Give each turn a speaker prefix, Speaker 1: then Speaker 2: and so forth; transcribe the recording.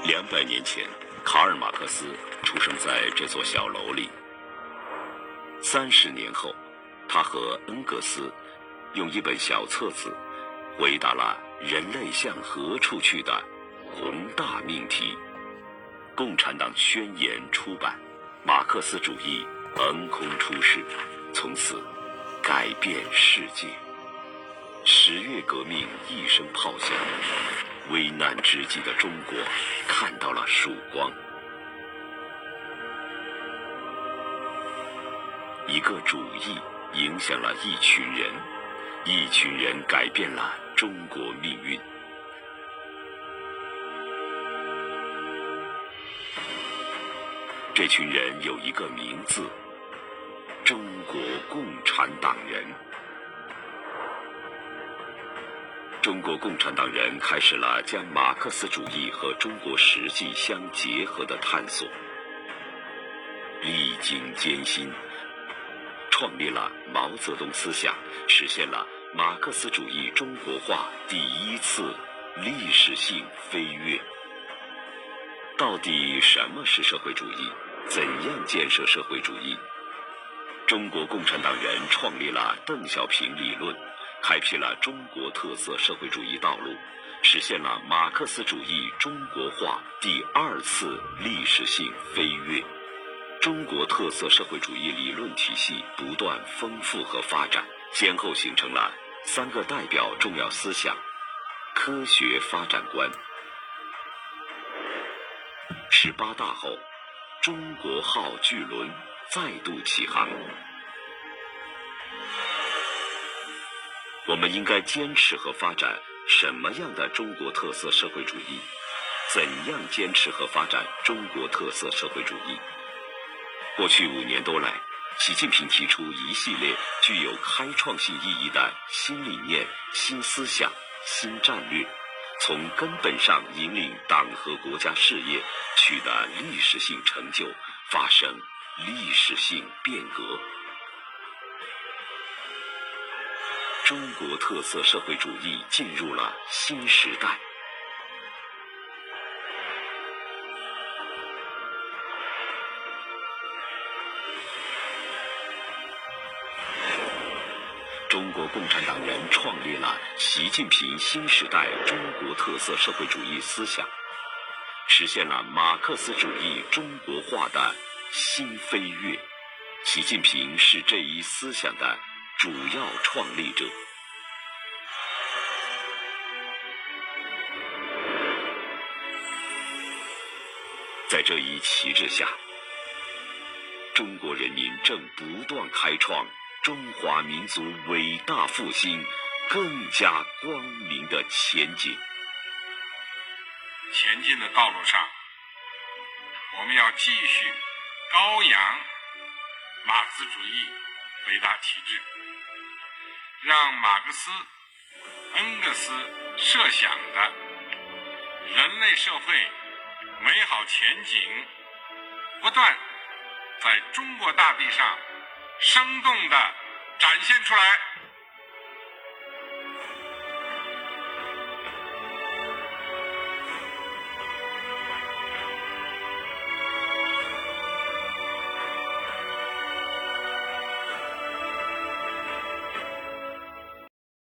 Speaker 1: 200年前，卡尔·马克思出生在这座小楼里。30年后，他和恩格斯用一本小册子回答了人类向何处去的宏大命题。共产党宣言出版，马克思主义横空出世，从此改变世界。10月革命一声炮响，危难之际的中国看到了曙光。一个主义影响了一群人，一群人改变了中国命运。这群人有一个名字：中国共产党人。中国共产党人开始了将马克思主义和中国实际相结合的探索，历经艰辛，创立了毛泽东思想，实现了马克思主义中国化第一次历史性飞跃。到底什么是社会主义？怎样建设社会主义？中国共产党人创立了邓小平理论，开辟了中国特色社会主义道路，实现了马克思主义中国化第2次历史性飞跃。中国特色社会主义理论体系不断丰富和发展，先后形成了3个代表重要思想：科学发展观。18大后，中国号巨轮再度起航。我们应该坚持和发展什么样的中国特色社会主义？怎样坚持和发展中国特色社会主义？过去5年多来，习近平提出一系列具有开创性意义的新理念、新思想、新战略，从根本上引领党和国家事业取得历史性成就，发生历史性变革。中国特色社会主义进入了新时代。中国共产党人创立了习近平新时代中国特色社会主义思想，实现了马克思主义中国化的新飞跃。习近平是这一思想的主要创立者。在这一旗帜下，中国人民正不断开创中华民族伟大复兴更加光明的前景。
Speaker 2: 前进的道路上，我们要继续高扬马克思主义伟大旗帜，让马克思、恩格斯设想的人类社会美好前景不断在中国大地上生动地展现出来。